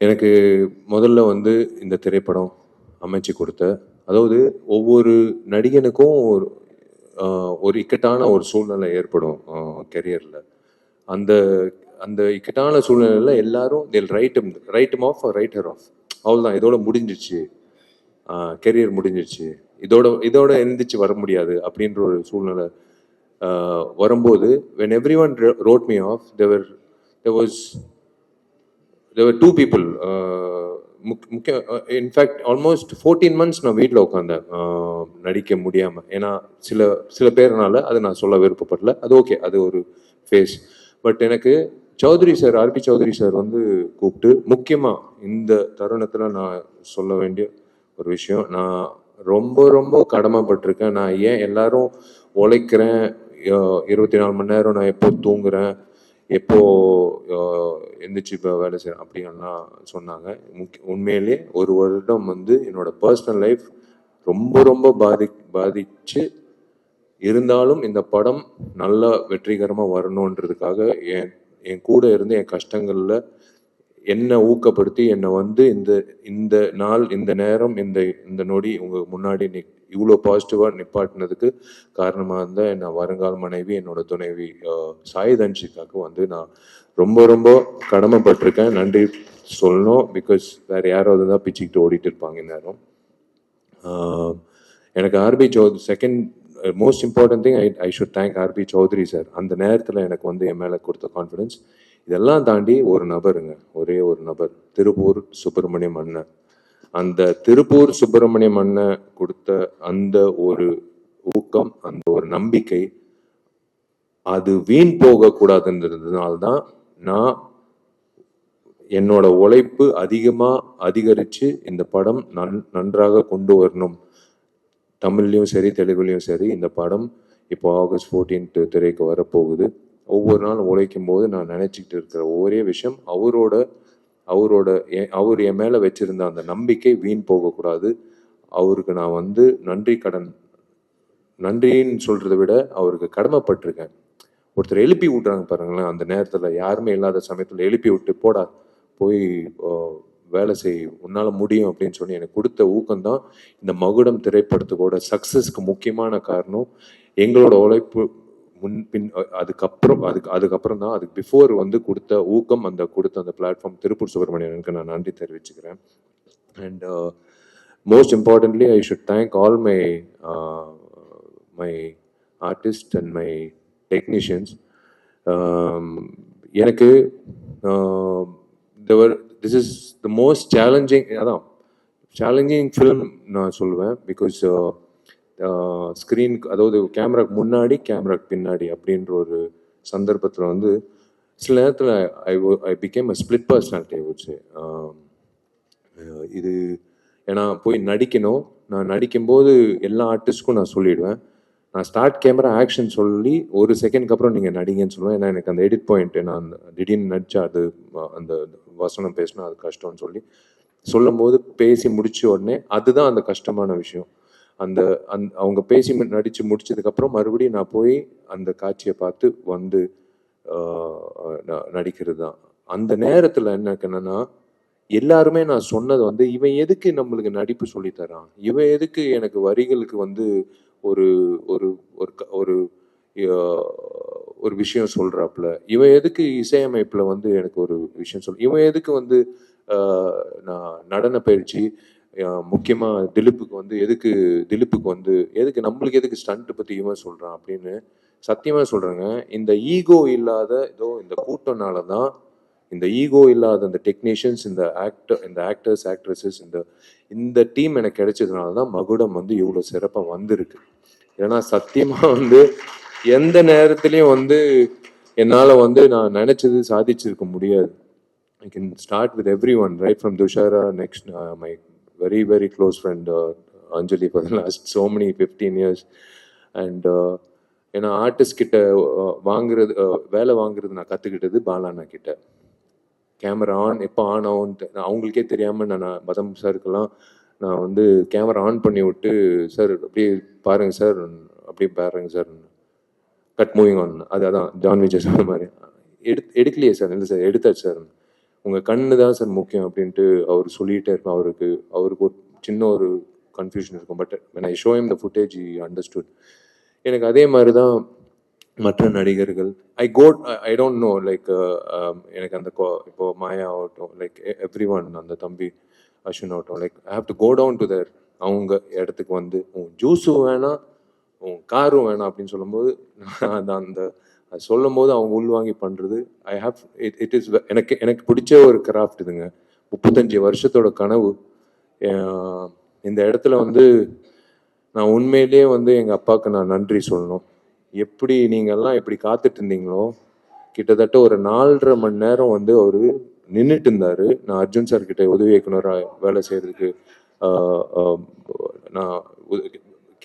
எனக்கு முதல்ல வந்து இந்த திரைப்படம் அமைச்சு கொடுத்த, அதாவது ஒவ்வொரு நடிகனுக்கும் ஒரு இக்கட்டான ஒரு சூழ்நிலை ஏற்படும் கெரியரில். அந்த அந்த இக்கட்டான சூழ்நிலையில் எல்லாரும் they'll write him off write her off. அவ்வளோதான், இதோட முடிஞ்சிச்சு, கெரியர் முடிஞ்சிச்சு, இதோட எந்திரிச்சு வர முடியாது அப்படின்ற ஒரு சூழ்நிலை வரும்போது, when everyone wrote me off, there were two people. In fact almost 14 months நான் வீட்டில் உட்காந்தேன் நடிக்க முடியாமல். ஏன்னா சில சில பேர்னால அது நான் சொல்ல விருப்பப்படல. அது ஓகே, அது ஒரு ஃபேஸ். பட் எனக்கு Chaudhary sir, RP Chowdhury sir வந்து கூப்பிட்டு, முக்கியமாக இந்த தருணத்தில் நான் சொல்ல வேண்டிய ஒரு விஷயம், நான் ரொம்ப ரொம்ப கடமைப்பட்டிருக்கேன். நான் ஏன் எல்லாரும் உழைக்கிறேன், 24 மணி நேரம் நான் எப்போ தூங்குறேன், எப்போ எந்திரிச்சு இப்போ வேலை செய்கிறேன் அப்படின்லாம் சொன்னாங்க. உண்மையிலே ஒரு வருடம் வந்து என்னோட பர்சனல் லைஃப் ரொம்ப ரொம்ப பாதிச்சு இருந்தாலும் இந்த படம் நல்லா வெற்றிகரமாக வரணுன்றதுக்காக என் கூட இருந்து என் கஷ்டங்களில் என்னை ஊக்கப்படுத்தி என்னை வந்து இந்த இந்த நாள், இந்த நேரம், இந்த நொடி உங்கள் முன்னாடி இவ்வளோ பாசிட்டிவாக நிப்பாட்டினதுக்கு காரணமாக இருந்தால் என்னை வருங்கால மனைவி, என்னோட துணைவி சாய் தன்ஷிகாவுக்கு வந்து நான் ரொம்ப ரொம்ப கடமைப்பட்டிருக்கேன். நன்றி சொல்லணும். பிகாஸ் வேறு யாராவது தான் பிச்சுக்கிட்டு ஓடிட்டு இருப்பாங்க இந்நேரம். எனக்கு RP Chaudhary second most important thing, I should thank RP Chowdhury sir. அந்த நேரத்தில் எனக்கு வந்து என் மேலே கொடுத்த கான்ஃபிடென்ஸ். இதெல்லாம் தாண்டி ஒரு நபருங்க, ஒரே ஒரு நபர், திருப்பூர் சுப்பிரமணியம் அண்ணன். அந்த திருப்பூர் சுப்பிரமணியம் அண்ணன் கொடுத்த அந்த ஒரு ஊக்கம், அந்த ஒரு நம்பிக்கை, அது வீண் போகக்கூடாதுன்றதுனால்தான் நான் என்னோட உழைப்பு அதிகரித்து இந்த படம் நன்றாக கொண்டு வரணும். தமிழ்லையும் சரி, தெலுங்குலையும் சரி, இந்த படம் இப்போ August 14 திரைக்கு வரப்போகுது. ஒவ்வொரு நாளும் உழைக்கும் போது நான் நினச்சிக்கிட்டு இருக்கிற ஒரே விஷயம், அவர் என் மேலே வச்சிருந்த அந்த நம்பிக்கை வீண் போகக்கூடாது. அவருக்கு நான் வந்து நன்றின்னு சொல்கிறத விட அவருக்கு கடமைப்பட்டிருக்கேன். ஒருத்தர் எழுப்பி விட்றாங்க பாருங்களேன், அந்த நேரத்தில் யாருமே இல்லாத சமயத்தில் எழுப்பி விட்டு, போடா போய் வேலை செய், உன்னால் முடியும் அப்படின்னு சொல்லி எனக்கு கொடுத்த ஊக்கம்தான் இந்த மகுடம் திரைப்படத்துக்கோட சக்ஸஸ்க்கு முக்கியமான காரணம். எங்களோட உழைப்பு முன்பின் அதுக்கப்புறம் தான், அதுக்கு பிஃபோர் வந்து கொடுத்த ஊக்கம், கொடுத்த அந்த பிளாட்ஃபார்ம் திருப்பூர் சுப்பிரமணியனுக்கு நான் நன்றி தெரிவிச்சுக்கிறேன். And most importantly I should thank all my artist and my technicians. எனக்கு this is the most challenging film நான் சொல்லுவேன். பிகாஸ் ஸ்க்ரீனுக்கு, அதாவது கேமராக்கு முன்னாடி, கேமராக்கு பின்னாடி அப்படின்ற ஒரு சந்தர்ப்பத்தில் வந்து சில நேரத்தில் I became a split personality ஆகிடுச்சு. இது ஏன்னா போய் நடிக்கணும். நான் நடிக்கும்போது எல்லா ஆர்டிஸ்ட்க்கும் நான் சொல்லிவிடுவேன், நான் ஸ்டார்ட் கேமரா ஆக்ஷன் சொல்லி ஒரு செகண்ட்க்கு அப்புறம் நீங்கள் நடிங்கன்னு சொல்லுவேன். ஏன்னா எனக்கு அந்த எடிட் பாயிண்ட், நான் திடீர்னு நடிச்சா அது அந்த வசனம் பேசினா அது கஷ்டம்னு சொல்லும் போது பேசி முடிச்ச உடனே அதுதான் அந்த கஷ்டமான விஷயம். அவங்க பேசி நடித்து முடிச்சதுக்கப்புறம் மறுபடியும் நான் போய் அந்த காட்சியை பார்த்து வந்து நடிக்கிறது தான். அந்த நேரத்தில் என்னன்னா, எல்லாருமே நான் சொன்னது வந்து, இவன் எதுக்கு நம்மளுக்கு நடிப்பு சொல்லித்தரான், இவன் எதுக்கு எனக்கு வரிகளுக்கு வந்து ஒரு ஒரு ஒரு ஒரு விஷயம் சொல்றாப்புல, இவன் எதுக்கு இசையமைப்பில் வந்து எனக்கு ஒரு விஷயம் இவன் எதுக்கு வந்து நான் நடன பயிற்சி, முக்கியமாக திலீப்புக்கு வந்து எதுக்கு நம்மளுக்கு எதுக்கு ஸ்டண்ட் பற்றி இவன் சொல்கிறான் அப்படின்னு சத்தியமாக சொல்கிறேங்க. இந்த ஈகோ இல்லாத இந்த கூட்டம்னால தான், இந்த ஈகோ இல்லாத இந்த டெக்னீஷியன்ஸ், இந்த ஆக்டர்ஸ் ஆக்ட்ரஸஸ், இந்த டீம் எனக்கு கிடைச்சதுனால தான் மகுடம் வந்து இவ்வளோ சிறப்பாக வந்திருக்கு. ஏன்னா சத்தியமாக வந்து எந்த நேரத்துலையும் வந்து என்னால் வந்து நான் நினச்சது சாதிச்சிருக்க முடியாது. I can start with everyone, right from Dushara, next my very very close friend Anjali for the last so many 15 years. And ஏன்னா ஆர்டிஸ்ட் கிட்ட வேலை வாங்குறது நான் கற்றுக்கிட்டது பாலாண்ணா கிட்ட. கேமரா எப்போ ஆன் ஆகும்ட்டு அவங்களுக்கே தெரியாமல் நான் மதம் சாருக்கெல்லாம் நான் வந்து கேமரா ஆன் பண்ணி விட்டு, சார் அப்படியே பாருங்கள் சார், அப்படியே பாருங்கள் சார், கட் மூவிங் ஆன், அதான் ஜான் விஜய் சொன்ன மாதிரி, எடுக்கலையே சார், இல்லை சார் எடுத்தாச்சு சார், உங்கள் கண்ணு தான் சார் முக்கியம் அப்படின்ட்டு அவர் சொல்லிகிட்டே இருப்பேன். அவருக்கு ஒரு சின்ன ஒரு கன்ஃபியூஷன் இருக்கும். But when I show him the footage he understood. எனக்கு அதே மாதிரி தான் மற்ற நடிகர்கள். ஐ டோன்ட் நோ லைக் எனக்கு அந்த இப்போ மாயா ஆகட்டும், லைக் எவ்ரி ஒன், அந்த தம்பி அஸ்வின் ஆகட்டும், like I have to go down to there அவங்க இடத்துக்கு வந்து உன் ஜூஸும் வேணாம் உன் காரும் வேணாம் அப்படின்னு சொல்லும்போது அந்த அது சொல்லும் போது அவங்க உள்வாங்கி பண்ணுறது ஐ ஹாவ் இட் இஸ் எனக்கு பிடிச்ச ஒரு கிராஃப்ட் இதுங்க. 35 வருஷத்தோட கனவு. இந்த இடத்துல வந்து நான் உண்மையிலேயே வந்து எங்கள் அப்பாவுக்கு நான் நன்றி சொல்லணும். எப்படி நீங்கள்லாம் எப்படி காத்துட்டு இருந்தீங்களோ, கிட்டத்தட்ட ஒரு 4.5 மணி நேரம் வந்து அவர் நின்றுட்டு இருந்தார். நான் அர்ஜுன் சார் கிட்ட உதவி இயக்குனராக வேலை செய்கிறதுக்கு நான்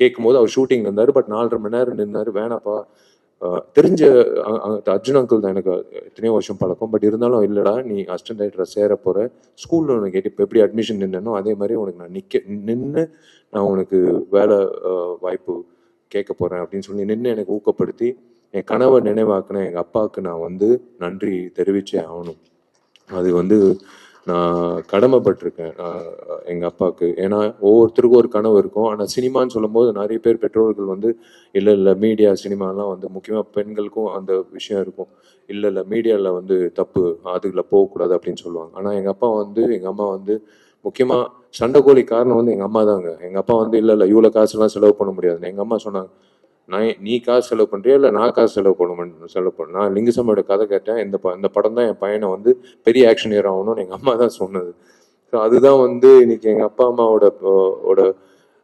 கேட்கும் போது அவர் ஷூட்டிங் இருந்தார். பட் 4.5 மணி நேரம் நின்னார். வேணாப்பா, தெரிஞ்ச அர்ஜுன் அங்கிள் தான், எனக்கு எத்தனையோ வருஷம் பழக்கம். பட் இருந்தாலும் இல்லைடா, நீ அசிஸ்டன்ட் டைரக்டரை சேர போகிற, ஸ்கூலில் உனக்கு கேட்டு இப்போ எப்படி அட்மிஷன் நின்னோ அதே மாதிரி உனக்கு நான் நின்று நான் உனக்கு வேலை வாய்ப்பு கேட்க போகிறேன் அப்படின்னு சொல்லி நின்று எனக்கு ஊக்கப்படுத்தி என் கனவை நினைவாக்குன எங்கள் அப்பாவுக்கு நான் வந்து நன்றி தெரிவித்தே ஆகணும். அது வந்து நான் கடமைப்பட்டிருக்கேன் எங்கள் அப்பாவுக்கு. ஏன்னா ஒவ்வொருத்தருக்கும் ஒரு கனவு இருக்கும். ஆனால் சினிமான்னு சொல்லும் போது நிறைய பேர் பெற்றோர்கள் வந்து இல்லை மீடியா சினிமாலாம் வந்து முக்கியமாக பெண்களுக்கும் அந்த விஷயம் இருக்கும். இல்லை மீடியாவில் வந்து தப்பு, அதுக்குள்ள போகக்கூடாது அப்படின்னு சொல்லுவாங்க. ஆனால் எங்கள் அம்மா வந்து முக்கியமாக சண்டைக்கோழி காரணம் வந்து எங்கள் அம்மா தாங்க. எங்கள் அப்பா வந்து இல்லை இவ்வளோ காசுலாம் செலவு பண்ண முடியாதுன்னு எங்கள் அம்மா சொன்னாங்க. நீ காசு செலவு பண்ணுறியா இல்லை நான் காசு செலவு பண்ண. நான் லிங்குசாமியோட கதை கேட்டேன். இந்த படம் தான் என் பையனை வந்து பெரிய ஆக்ஷன் ஹீரோ ஆகணும்னு எங்கள் அம்மா தான் சொன்னது. ஸோ அதுதான் வந்து இன்னைக்கு எங்கள் அப்பா அம்மாவோட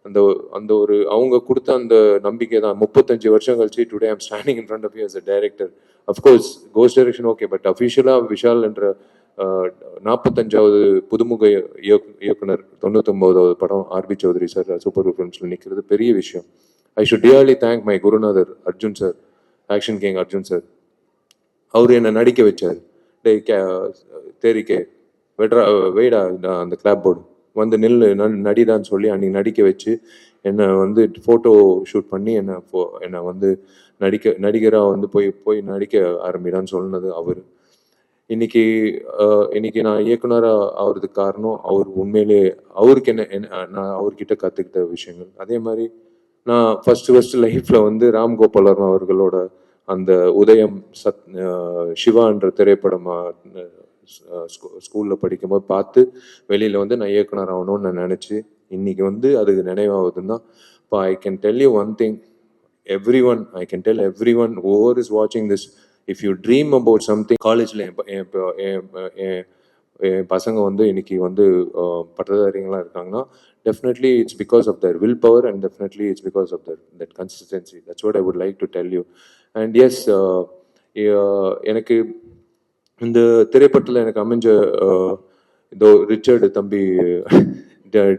அந்த அந்த ஒரு அவங்க கொடுத்த அந்த நம்பிக்கை தான் 35 வருஷம் கழிச்சு today I'm standing in front of you as a director. Of course ghost direction okay, but அஃபிஷியலாக விஷால் என்ற 45வது புதுமுக இயக்குனர் 99வது படம் ஆர்பி சௌத்ரி சார் சூப்பர் ஃபிலிம்ஸில் நிற்கிறது பெரிய விஷயம். I should really thank my குருநாதர் Arjun sir, action king Arjun sir. அவர் என்னை நடிக்க வச்சார். தேரிக்கே வெய்டா அந்த கிளாப் போர்டு வந்து நடிதான்னு சொல்லி அன்னைக்கு நடிக்க வச்சு என்னை வந்து ஃபோட்டோ ஷூட் பண்ணி என்னை வந்து நடிகராக வந்து போய் நடிக்க ஆரம்பிடான்னு சொன்னது அவர். இன்னைக்கு நான் இயக்குனராக ஆகிறதுக்கு காரணம் அவர். உண்மையிலே அவருக்கு நான் அவர்கிட்ட கற்றுக்கிட்ட விஷயங்கள். அதே மாதிரி நான் ஃபர்ஸ்ட் லைஃப்பில் வந்து ராம்கோபால் வர்மா அவர்களோட அந்த உதயம் சிவான்ற திரைப்படம் ஸ்கூலில் படிக்கும்போது பார்த்து வெளியில் வந்து நான் இயக்குனர் ஆகணும்னு நான் நினச்சி இன்னைக்கு வந்து அதுக்கு நினைவாகுதுன்னா இப்போ I can tell you one thing, I can tell everyone over is வாட்சிங் this, if you dream about something. காலேஜில் என் பசங்க வந்து இன்னைக்கு வந்து பட்டதாரிகளாக இருக்காங்கன்னா definitely it's because of their willpower and definitely it's because of that consistency. That's what I would like to tell you. And yes, எனக்கு இந்த திரைப்படத்தில் எனக்கு அமைஞ்ச இதோ ரிச்சர்டு தம்பி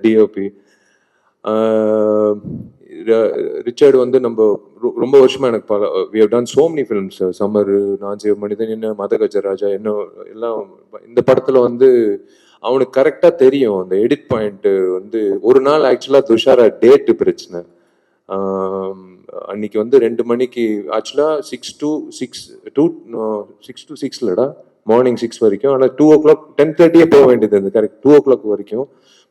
டிஓபி ரிச்சர்டு வந்து நம்ம ரொம்ப வருஷமா எனக்கு we have done so many films, summer, நான் சிவ மனிதன், என்ன மதகஜராஜா, இன்னும் எல்லாம். இந்த படத்துல வந்து அவனுக்கு கரெக்டாக தெரியும் அந்த எடிட் பாயிண்ட்டு வந்து. ஒரு நாள் ஆக்சுவலாக துஷாரா டேட்டு பிரச்சனை. அன்னைக்கு வந்து 2 மணிக்கு ஆக்சுவலாக 6 to 6 இல்லடா, மார்னிங் 6 வரைக்கும். ஆனால் 2 o'clock 10:30 போக வேண்டியது இருந்தது, கரெக்ட் 2 o'clock வரைக்கும்.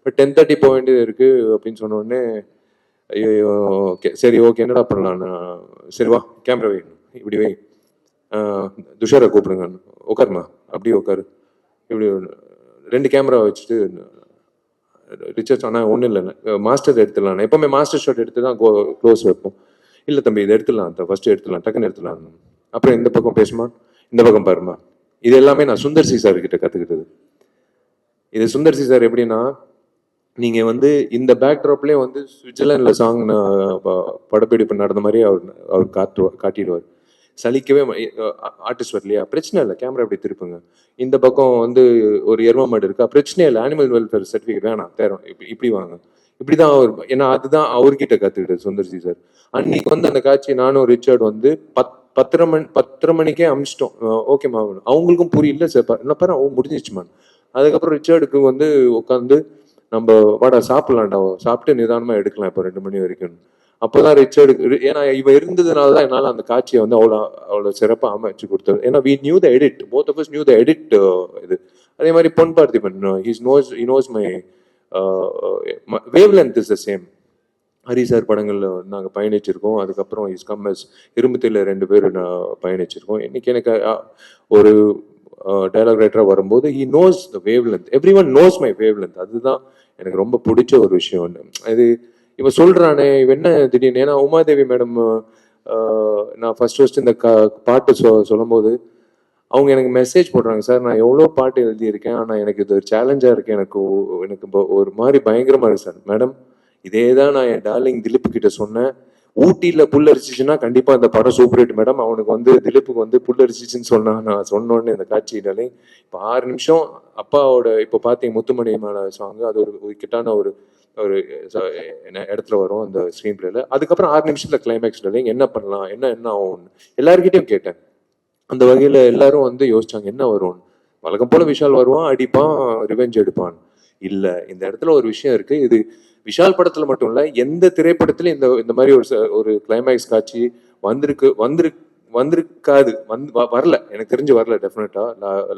பட் 10:30 போக வேண்டியது இருக்கு அப்படின்னு சொன்ன உடனே ஐயோ ஓகே சரி ஓகே என்னடா பண்ணலான்னு, சரி வா கேமரா வை, இப்படி வை, துஷாரை கூப்பிடுங்க, உட்காருமா அப்படியே உட்காரு, இப்படி 2 கேமரா வச்சுட்டு ரிச்சர்ட் ஆனால் ஒன்றும் இல்லைண்ணே மாஸ்டர் எடுத்துடலாம், எப்போவுமே மாஸ்டர் ஷாட் எடுத்து தான் க்ளோஸ் வைப்போம். இல்லை தம்பி இதை எடுத்துடலாம், ஃபர்ஸ்ட் எடுத்துடலாம், டக்குன்னு எடுத்துடலாம், அப்புறம் இந்த பக்கம் பேசுமா, இந்த பக்கம் பாருமா. இது எல்லாமே நான் சுந்தர் சி சார் கிட்ட கற்றுக்கிட்டது. இது சுந்தர் சி சார் எப்படின்னா, நீங்கள் வந்து இந்த பேக்ட்ராப்லேயே வந்து சுவிட்சர்லாண்டில் சாங் படப்பிடிப்பு நடந்த மாதிரி அவர் காட்டிடுவார். சலிக்கவே ஆர்டிஸ்ட் வரலையா, பிரச்சனை இல்லை, கேமரா எப்படி திருப்புங்க, இந்த பக்கம் வந்து ஒரு எரும மாடு இருக்கா, பிரச்சனை இல்லை, அனிமல் வெல்ஃபேர் சர்டிஃபிகேட் வேணாம் தேரும், இப்படி வாங்க, இப்படிதான் அவர். ஏன்னா அதுதான் அவர்கிட்ட கற்றுக்கிட்டது சுந்தர்சி சார். அன்னைக்கு வந்து அந்த காட்சி நானும் ரிச்சர்ட் வந்து 10:30 மணிக்கே அமிச்சிட்டோம். ஓகேம்மா, அவங்களுக்கும் புரியல சார், என்ன பாரு முடிஞ்சிச்சுமான். அதுக்கப்புறம் ரிச்சர்டுக்கு வந்து உட்காந்து நம்ம வாடா சாப்பிடலாம்டா, சாப்பிட்டு நிதானமாக எடுக்கலாம் இப்போ 2 மணி வரைக்கும். அப்போதான் ரிச்சர்டு, ஏன்னா இவ இருந்ததுனால தான் என்னால் அந்த காட்சியை வந்து அவ்வளோ சிறப்பாக அமைச்சு கொடுத்தது. ஏன்னா we knew the edit, both of us knew the edit. இது அதே மாதிரி பொன் Parthiban, he knows my wavelength is the same. Hari sir படங்களில் நாங்கள் பயணிச்சிருக்கோம். அதுக்கப்புறம் இஸ் கம் அஸ் இரும்புத்தில 2 பேர் நான் பயணிச்சிருக்கோம். இன்னைக்கு எனக்கு ஒரு டைலாக் ரைட்டராக வரும்போது he knows the wavelength, everyone knows my wavelength. அதுதான் எனக்கு ரொம்ப பிடிச்ச ஒரு விஷயம். ஒன்று இது இவன் சொல்கிறானே, இவன் என்ன திடீர்னு, ஏன்னா உமாதேவி மேடம் நான் ஃபர்ஸ்ட் இந்த பாட்டு சொல்லும் போது அவங்க எனக்கு மெசேஜ் போடுறாங்க, சார் நான் எவ்வளோ பாட்டு எழுதியிருக்கேன், ஆனால் எனக்கு இது ஒரு சேலஞ்சாக இருக்குது, எனக்கு ஒரு மாதிரி பயங்கரமாக இருக்குது சார். மேடம், இதே தான் நான் என் டார்லிங் திலீப் கிட்ட சொன்னேன். ஊட்டியில் புல் அரிச்சிச்சுன்னா கண்டிப்பாக அந்த படம் சூப்பர் ஹிட் மேடம். அவனுக்கு வந்து திலீப்புக்கு வந்து புல் அரிச்சிச்சுன்னு நான் சொன்னோன்னு இந்த காட்சி டார்லிங் இப்போ 6 நிமிஷம் அப்பாவோட இப்போ பார்த்தீங்க முத்துமணி மேலே சாங், அது ஒரு கிட்டான ஒரு இடத்துல வரும் அந்த ஸ்க்ரீன் பிளேல. அதுக்கப்புறம் 6 நிமிஷத்துல கிளைமேக்ஸ் டார்லிங் என்ன பண்ணலாம், என்ன ஆகும் எல்லாருக்கிட்டையும் கேட்டேன். அந்த வகையில் எல்லாரும் வந்து யோசிச்சாங்க என்ன வரும்னு. வழக்கம் போல விஷால் வருவான், அடிப்பான், ரிவெஞ்ச் எடுப்பான். இல்லை, இந்த இடத்துல ஒரு விஷயம் இருக்கு. இது விஷால் படத்துல மட்டும் இல்ல, எந்த திரைப்படத்துல இந்த மாதிரி ஒரு கிளைமேக்ஸ் காட்சி வந்திருக்காது, வரல, எனக்கு தெரிஞ்சு வரல. Definitely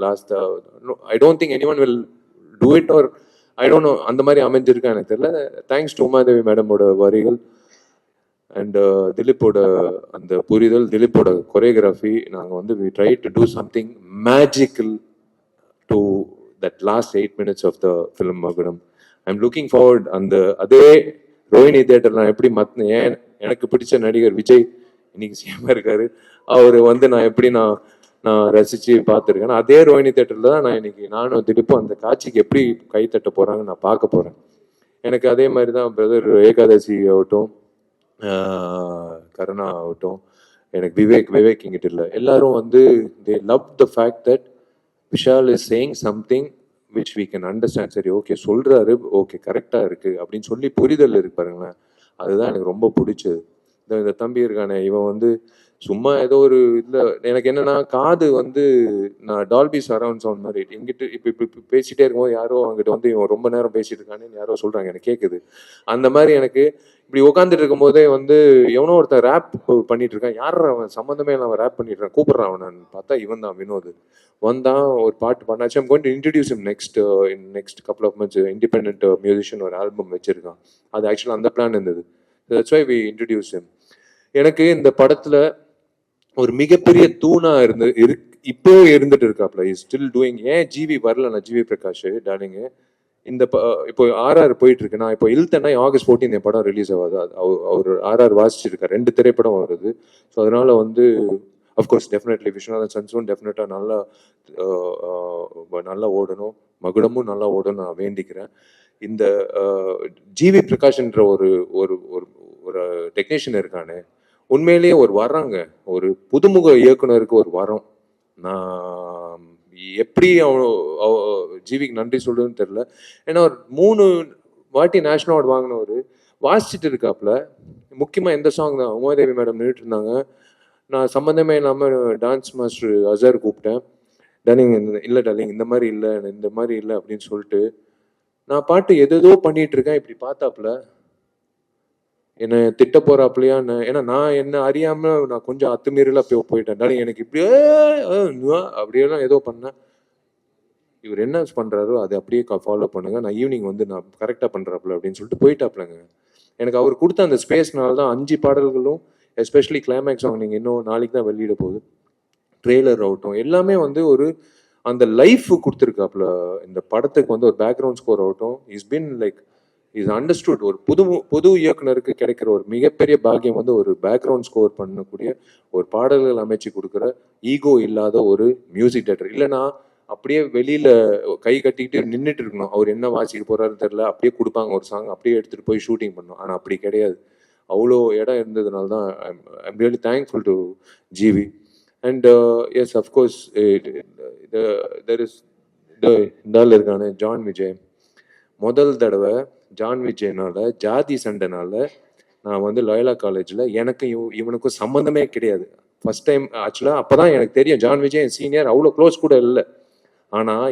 last I don't think anyone will do it, or I don't know அந்த மாதிரி அமைஞ்சிருக்கா எனக்கு தெரியல. தேங்க்ஸ் டு உமாதேவி மேடமோட வரிகள் அண்ட் திலீப்போட அந்த புரிதல், திலீப்போட கொரியோகிராஃபி. நாங்கள் வந்து we try to do something magical to that last 8 minutes of the film Magudam. I'm looking forward. அதே ரோஹிணி தியேட்டர் நான் எப்படி ஏன் எனக்கு பிடிச்ச நடிகர் விஜய் இன்னைக்கு சிஎம்மா இருக்காரு, அவர் வந்து நான் ரசிச்சு பார்த்துருக்கேன். அதே ரோஹிணி தியேட்டர்ல தான் நான் இன்னைக்கு நானும் திலீப்பும் அந்த காட்சிக்கு எப்படி கை தட்ட போறாங்க நான் பார்க்க போறேன். எனக்கு அதே மாதிரி தான் பிரதர் ஏகாதசி ஆகட்டும், கருணா ஆகட்டும், எனக்கு விவேக் இங்கிட்ட இல்லை, எல்லாரும் வந்து they love the fact that Vishal is saying something which we can understand. சரி, ஓகே சொல்றாரு, ஓகே கரெக்டா இருக்கு அப்படின்னு சொல்லி புரிதல் இருக்கு பாருங்களேன். அதுதான் எனக்கு ரொம்ப பிடிச்சது. இந்த தம்பி இருக்கானே, இவன் வந்து சும்மா ஏதோ ஒரு இதுல எனக்கு என்னன்னா, காது வந்து நான் டால்பி சரவுண்ட் சவுண்ட் மாதிரி எங்கிட்ட இப்ப பேசிட்டே இருக்கும்போது யாரோ அங்கிட்ட வந்து இவன் ரொம்ப நேரம் பேசிட்டு இருக்கானேன்னு யாரோ சொல்றாங்க, எனக்கு கேட்குது. அந்த மாதிரி எனக்கு இப்படி உட்காந்துட்டு இருக்கும் போதே வந்து எவனோ ஒருத்தன் ரேப் பண்ணிட்டு இருக்கான், யார் அவன் சம்மந்தமே இல்லாம ரேப் பண்ணிட்டு இருக்கான், கூப்பிடுறான் அவன். பார்த்தா இவன் தான் வினோத் வந்தான், ஒரு பாட்டு பண்ணாச்சு. I'm going to introduce him next couple of months. Independent musician ஒரு ஆல்பம் வச்சிருக்கான். அது ஆக்சுவலாக அந்த பிளான் இருந்தது. That's why we introduce him. எனக்கு இந்த படத்துல ஒரு மிகப்பெரிய தூணா இப்போ இருந்துட்டு இருக்காப்ல, இஸ் ஸ்டில் டூயிங். ஏன் ஜிவி வரல, நான் ஜிவி பிரகாஷ் டார்லிங்கு இப்போ RR போயிட்டு இருக்கு. நான் இப்போ இழுத்தேன்னா August 14 என் படம் ரிலீஸ் ஆகாது. அவர் RR வாசிச்சிருக்காரு, 2 திரைப்படம் வருது. ஸோ அதனால வந்து அஃப்கோர்ஸ் டெஃபினெட்லி விஸ்வநாதன் சன்ஸும் டெஃபினட்டா நல்லா ஓடணும், மகுடமும் நல்லா ஓடணும் நான் வேண்டிக்கிறேன். இந்த ஜிவி பிரகாஷ்ன்ற ஒரு ஒரு ஒரு டெக்னீஷியன் இருக்கானே, உண்மையிலேயே ஒரு வராங்க, ஒரு புதுமுக இயக்குனருக்கு ஒரு வரம். நான் எப்படி ஜிவிக்கு நன்றி சொல்றதுன்னு தெரியல. ஏன்னா ஒரு 3 வாட்டி நேஷனல் அவார்டு வாங்கினவர் வாசிச்சுட்டு இருக்காப்புல. முக்கியமா எந்த சாங் தான் உமாதேவி மேடம் நின்றுட்டு இருந்தாங்க, நான் சம்மந்தமே இல்லாமல் டான்ஸ் மாஸ்டர் அசர் கூப்பிட்டேன். டார்லிங் இல்லை டார்லிங் இந்த மாதிரி இல்லை அப்படின்னு சொல்லிட்டு நான் பாட்டு எதோ பண்ணிட்டு இருக்கேன். இப்படி பார்த்தாப்புல என்னை திட்ட போறாப்புலையா, ஏன்னா நான் என்ன அறியாம நான் கொஞ்சம் அத்துமீறல போயிட்டேன். டார்லிங் எனக்கு இப்படியே அப்படியெல்லாம் ஏதோ பண்ணேன். இவர் என்ன பண்றாரோ அதை அப்படியே ஃபாலோ பண்ணுங்க, நான் ஈவினிங் வந்து நான் கரெக்டா பண்றாப்புல அப்படின்னு சொல்லிட்டு போயிட்டாப்புலங்க. எனக்கு அவர் கொடுத்த அந்த ஸ்பேஸ்னால தான் 5 பாடல்களும், எஸ்பெஷலி கிளைமேக்ஸ் சாங் நீங்கள் இன்னும் நாளைக்கு தான் வெளியிட போகுது, ட்ரெய்லர் ஆகட்டும், எல்லாமே வந்து ஒரு அந்த லைஃப் கொடுத்துருக்காப்புல. இந்த படத்துக்கு வந்து ஒரு பேக்ரவுண்ட் ஸ்கோர் ஆகட்டும், is been like is understood. ஒரு புது இயக்குனருக்கு கிடைக்கிற ஒரு மிகப்பெரிய பாக்கியம் வந்து ஒரு பேக்ரவுண்ட் ஸ்கோர் பண்ணக்கூடிய ஒரு பாடல்கள் அமைச்சு கொடுக்குற ஈகோ இல்லாத ஒரு மியூசிக் டைரக்டர். இல்லைன்னா அப்படியே வெளியில கை கட்டிக்கிட்டு நின்றுட்டு இருக்கணும், அவர் என்ன வாசிக்க போறாருன்னு தெரியல, அப்படியே கொடுப்பாங்க ஒரு சாங், அப்படியே எடுத்துட்டு போய் ஷூட்டிங் பண்ணணும். ஆனால் அப்படி கிடையாது, அவ்வளோ இடம் இருந்ததுனால தான் I'm really thankful to GV. And yes of course there is இந்த ஆள் இருக்கானே ஜான் விஜய். முதல் தடவை ஜான் விஜயனால ஜாதி சண்டைனால நான் வந்து லயோலா காலேஜில் எனக்கும் இவனுக்கும் சம்மந்தமே கிடையாது. ஃபர்ஸ்ட் டைம் ஆக்சுவலாக அப்போ தான் எனக்கு தெரியும் ஜான் விஜய் என் சீனியர், அவ்வளோ க்ளோஸ் கூட இல்லை. ஆனால்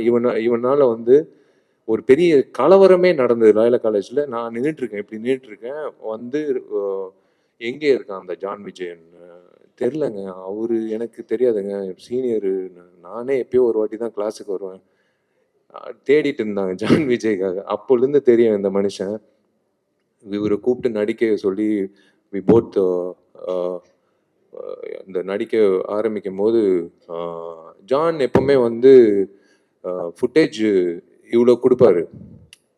இவனால் வந்து ஒரு பெரிய கலவரமே நடந்தது லயோலா காலேஜில். நான் இப்படி நின்றுட்டுருக்கேன், வந்து எங்கே இருக்கான் அந்த ஜான் விஜயன் தெரிலங்க, அவரு எனக்கு தெரியாதுங்க, சீனியரு, நானே எப்பயோ ஒரு வாட்டி தான் கிளாஸுக்கு வருவேன். தேடிட்டு இருந்தாங்க ஜான் விஜய்க்காக. அப்போலேருந்து தெரியும் இந்த மனுஷன். இவரை கூப்பிட்டு நடிக்க சொல்லி வி போத் இந்த நடிக்க ஆரம்பிக்கும் போது ஜான் எப்பவுமே வந்து ஃபுட்டேஜ் இவ்வளோ கொடுப்பாரு,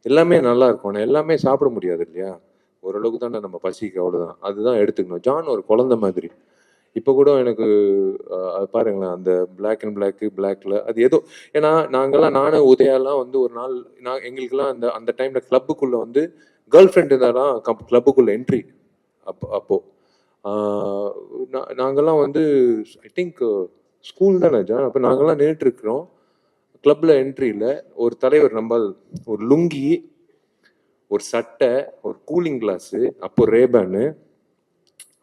எல்லாமே நல்லா இருக்கும். ஆனால் எல்லாமே சாப்பிட முடியாது இல்லையா, ஓரளவுக்கு தானே நம்ம பசிக்கு, அவ்வளோதான். அதுதான் எடுத்துக்கணும். ஜான் ஒரு குழந்தை மாதிரி. இப்போ கூட எனக்கு பாருங்களேன், அந்த பிளாக் அண்ட் பிளாக்ல அது ஏதோ, ஏன்னா நாங்கெல்லாம் நானும் உதயாலாம் வந்து ஒரு நாள் எங்களுக்கெல்லாம் அந்த அந்த டைம்ல கிளப்புக்குள்ள வந்து கேர்ள் ஃப்ரெண்ட் இருந்தாலும் கிளப்புக்குள்ள என்ட்ரி. அப்போ நாங்கெல்லாம் வந்து ஐ திங்க் ஸ்கூல் தானே ஜான், அப்போ நாங்கெல்லாம் நின்றுட்டு இருக்கிறோம். கிளப்ல என்ட்ரியில் ஒரு தலைவர் நம்ம ஒரு லுங்கி, ஒரு சட்டை, ஒரு கூலிங் கிளாஸு, அப்போ ரேபேனு,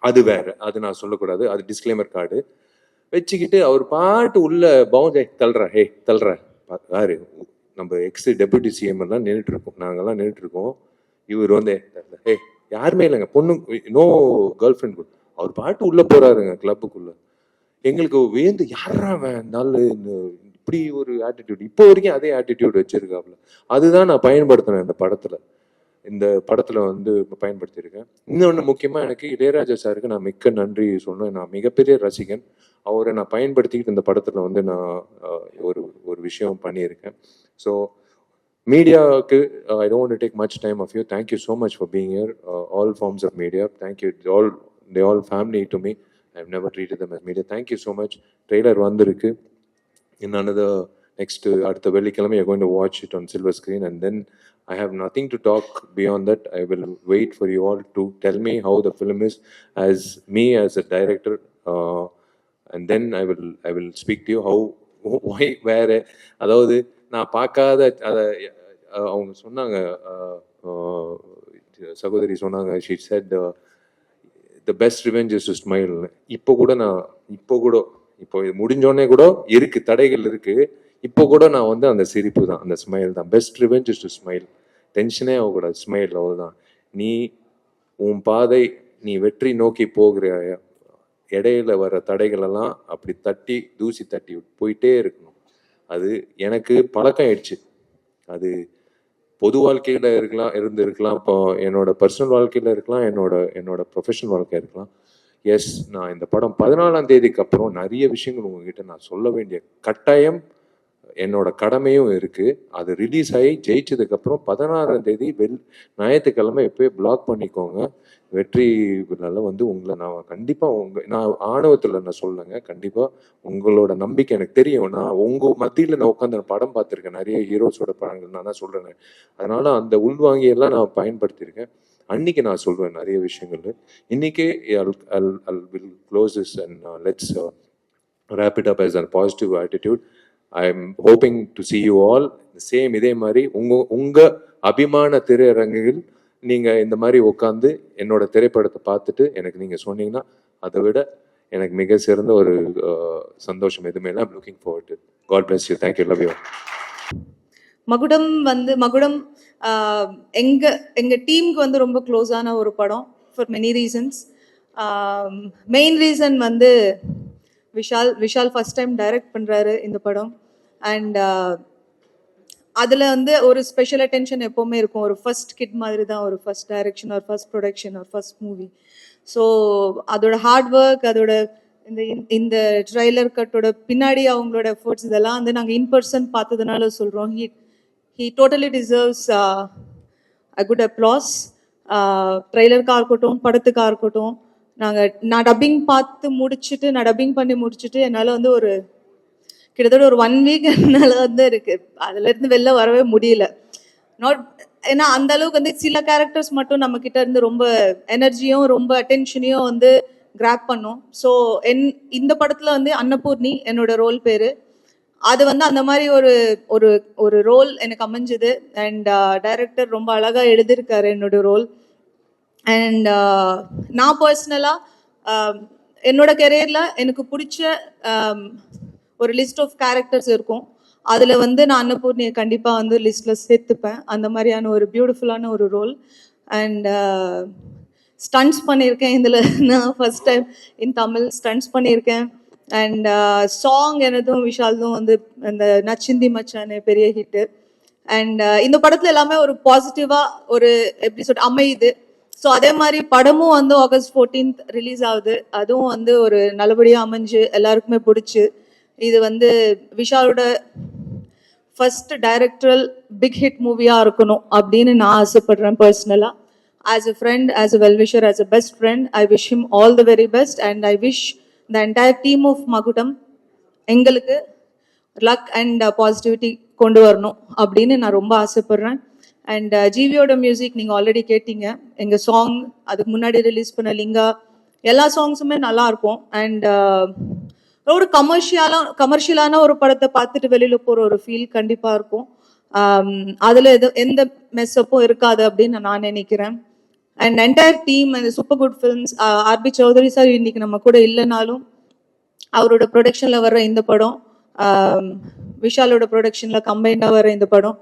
அது வேற, அது நான் சொல்லக்கூடாது, அது டிஸ்க்ளைமர் கார்டு வச்சுக்கிட்டு அவர் பாட்டு உள்ள பவுன்ஸ் தள்ளுற யாரு நம்ம எக்ஸ் டெபுட்டி சிஎம் எல்லாம் நின்றுட்டு இருக்கோம், நாங்கெல்லாம் நின்றுட்டு இருக்கோம். இவர் வந்து யாருமே இல்லைங்க, பொண்ணு, நோ கேர்ள் ஃப்ரெண்ட், அவர் பாட்டு உள்ள போறாருங்க கிளப்புக்குள்ள. எங்களுக்கு வேந்து யாரா நல்ல இப்படி ஒரு ஆட்டிடியூட், இப்போ வரைக்கும் அதே ஆட்டிடியூட் வச்சிருக்காப்புல. அதுதான் நான் பயன்படுத்தினேன் இந்த படத்துல வந்து பயன்படுத்தியிருக்கேன். இன்னொன்று முக்கியமா எனக்கு இளையராஜா சாருக்கு நான் மிக்க நன்றி சொன்னேன். நான் மிகப்பெரிய ரசிகன். அவரை நான் பயன்படுத்திக்கிட்டு இந்த படத்துல வந்து நான் ஒரு விஷயம் பண்ணியிருக்கேன். ஸோ மீடியாவுக்கு I don't want to take much time of you. Thank you so much for being here, all forms of media. Thank you, they all family to me. I've never treated them as media. Thank you so much. Trailer வந்திருக்கு. In another next அடுத்த வெள்ளிக்கிழமை you're going to watch it on silver screen, and then I have nothing to talk beyond that. I will wait for you all to tell me how the film is as me as a director, and then I will speak to you how why where. அதாவது நான் பார்க்காத அதை அவங்க சொன்னாங்க, சகோதரி சொன்னாங்க, she said the best revenge is to smile. இப்போ முடிஞ்சோடனே கூட இருக்கு, தடைகள் இருக்கு, இப்போ கூட நான் வந்து அந்த சிரிப்பு தான், அந்த ஸ்மைல் தான். Best revenge is to smile. டென்ஷனே ஆகக்கூடாது, ஸ்மைல், அவ்வளோதான். நீ உன் பாதை, நீ வெற்றி நோக்கி போகிற இடையில வர தடைகளெல்லாம் அப்படி தூசி தட்டி போயிட்டே இருக்கணும். அது எனக்கு பழக்கம் ஆயிடுச்சு. அது பொது வாழ்க்கையில இருக்கலாம், இப்போ என்னோட பர்சனல் வாழ்க்கையில இருக்கலாம், என்னோட ப்ரொஃபஷனல் வாழ்க்கை இருக்கலாம். எஸ், நான் இந்த படம் 14ஆம் தேதிக்கு அப்புறம் நிறைய விஷயங்கள் உங்ககிட்ட நான் சொல்ல வேண்டிய கட்டாயம், என்னோட கடமையும் இருக்கு. அது ரிலீஸ் ஆகி ஜெயிச்சதுக்கு அப்புறம் 16ஆம் தேதி ஞாயிற்றுக்கிழமை எப்போயே பிளாக் பண்ணிக்கோங்க. வெற்றி விழால வந்து உங்களை நான் கண்டிப்பா நான் ஆணவத்துல நான் சொல்லுங்க, கண்டிப்பா உங்களோட நம்பிக்கை எனக்கு தெரியும். நான் உங்க மத்தியில நான் உட்காந்து படம் பார்த்துருக்கேன், நிறைய ஹீரோஸோட படங்கள் நான் தான் சொல்றேன். அதனால அந்த உள்வாங்கியெல்லாம் நான் பயன்படுத்தியிருக்கேன். அன்னைக்கு நான் சொல்வேன் நிறைய விஷயங்கள். இன்னைக்கே I'll will close this and let's wrap it up as a positive attitude. I'm hoping to see you all the same. இதே மாதிரி உங்க அபிமான திரையரங்குகள் நீங்க இந்த மாதிரி உட்காந்து என்னோட திரைப்படத்தை பார்த்துட்டு எனக்கு நீங்க சொன்னீங்கன்னா அதை விட எனக்கு மிக சிறந்த ஒரு சந்தோஷம் எதுவுமே இல்லை. I'm looking forward to it. God bless you. Thank you. Love you. மகுடம் எங்க டீமுக்கு வந்து ரொம்ப க்ளோஸான ஒரு படம் for many reasons. Main reason வந்து விஷால் ஃபர்ஸ்ட் டைம் டைரக்ட் பண்ணுறாரு இந்த படம். அண்ட் அதில் வந்து ஒரு ஸ்பெஷல் அட்டென்ஷன் எப்போவுமே இருக்கும். ஒரு ஃபர்ஸ்ட் கிட் மாதிரி தான், ஒரு ஃபர்ஸ்ட் டைரக்ஷன், ஒரு ஃபர்ஸ்ட் ப்ரொடக்ஷன், ஒரு ஃபர்ஸ்ட் மூவி. ஸோ அதோட ஹார்ட் ஒர்க், அதோட இந்த ட்ரைலர் கட்டோட பின்னாடி அவங்களோட எஃபர்ட்ஸ் இதெல்லாம் வந்து நாங்கள் இன் பர்சன் பார்த்ததுனால சொல்கிறோம். He totally deserves a good applause. ட்ரெய்லருக்காக இருக்கட்டும், படத்துக்காக இருக்கட்டும். நான் டப்பிங் பண்ணி முடிச்சுட்டு என்னால் வந்து கிட்டத்தட்ட ஒரு 1 வீக் என்னால் வந்து அதுலேருந்து வெளில வரவே முடியல. ஏன்னா அந்த அளவுக்கு வந்து சில கேரக்டர்ஸ் மட்டும் நம்ம கிட்ட இருந்து ரொம்ப எனர்ஜியும் ரொம்ப அட்டென்ஷனையும் வந்து கிராப் பண்ணும். ஸோ இந்த படத்தில் வந்து அன்னபூர்ணி என்னோட ரோல் பேர். அது வந்து அந்த மாதிரி ஒரு ரோல் எனக்கு அமைஞ்சுது. அண்ட் டைரக்டர் ரொம்ப அழகாக எழுதியிருக்காரு என்னோட ரோல். அண்ட் நான் பர்சனலாக என்னோட கெரியரில் எனக்கு பிடிச்ச ஒரு லிஸ்ட் ஆஃப் கேரக்டர்ஸ் இருக்கும். அதில் வந்து நான் அன்னபூர்ணியை கண்டிப்பாக வந்து லிஸ்ட்டில் சேர்த்துப்பேன். அந்த மாதிரியான ஒரு பியூட்டிஃபுல்லான ஒரு ரோல். அண்ட் ஸ்டண்ட்ஸ் பண்ணியிருக்கேன் இதில். நான் first time in Tamil stunts பண்ணியிருக்கேன். அண்ட் சாங் எனதும் விஷால்தும் வந்து அந்த நச்சிந்தி மச்சானே பெரிய ஹிட்டு. அண்ட் இந்த படத்துல எல்லாமே ஒரு பாசிட்டிவா ஒரு எப்படி சொல்ற அமையுது. ஸோ அதே மாதிரி படமும் வந்து ஆகஸ்ட் 14th ரிலீஸ் ஆகுது. அதுவும் வந்து ஒரு நல்லபடியா அமைஞ்சு எல்லாருக்குமே பிடிச்சு, இது வந்து விஷாலோட ஃபர்ஸ்ட் டைரக்டரல் பிக் ஹிட் மூவியா இருக்கணும் அப்படின்னு நான் ஆசைப்படுறேன் பர்சனலா. As a friend, as a wellwisher, as a best friend, I wish him all the very best and I wish the entire team of Magudam எங்களுக்கு லக் அண்ட் பாசிட்டிவிட்டி கொண்டு வரணும் அப்படின்னு நான் ரொம்ப ஆசைப்படுறேன். அண்ட் ஜிவியோட மியூசிக் நீங்கள் ஆல்ரெடி கேட்டீங்க. எங்கள் சாங் அதுக்கு முன்னாடி ரிலீஸ் பண்ண லிங்கா எல்லா சாங்ஸுமே நல்லா இருக்கும். அண்ட் ஒரு கமர்ஷியலான ஒரு படத்தை பார்த்துட்டு வெளியில் போகிற ஒரு ஃபீல் கண்டிப்பாக இருக்கும். அதில் எந்த மெஸ்ஸப்பும் இருக்காது அப்படின்னு நான் நினைக்கிறேன். அண்ட் என்டையர் டீம் அந்த super good films, RB Choudary sir இன்னைக்கு நம்ம கூட இல்லைனாலும் அவரோட ப்ரொடக்ஷனில் வர்ற இந்த படம், விஷாலோட ப்ரொடக்ஷனில் கம்பைண்டாக வர இந்த படம்,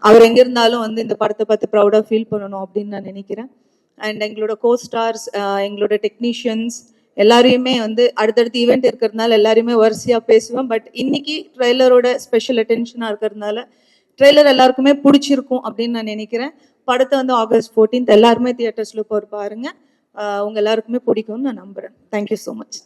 அவர் எங்கே இருந்தாலும் வந்து இந்த படத்தை பார்த்து ப்ரௌடாக ஃபீல் பண்ணணும் அப்படின்னு நான் நினைக்கிறேன். அண்ட் எங்களோட கோஸ்டார்ஸ், எங்களோட டெக்னீஷியன்ஸ் எல்லாரையுமே வந்து அடுத்தடுத்து ஈவெண்ட் இருக்கிறதுனால எல்லாரையுமே வரிசையாக பேசுவேன். பட் இன்னைக்கு ட்ரெய்லரோட ஸ்பெஷல் அட்டென்ஷனாக இருக்கிறதுனால ட்ரெய்லர் எல்லாருக்குமே பிடிச்சிருக்கும் அப்படின்னு நான் நினைக்கிறேன். படத்தை வந்து ஆகஸ்ட் 14th எல்லாருமே தியேட்டர்ஸில் போய் பாருங்க. உங்க எல்லாருக்குமே பிடிக்கும்னு நான் நம்புறேன். Thank you so much.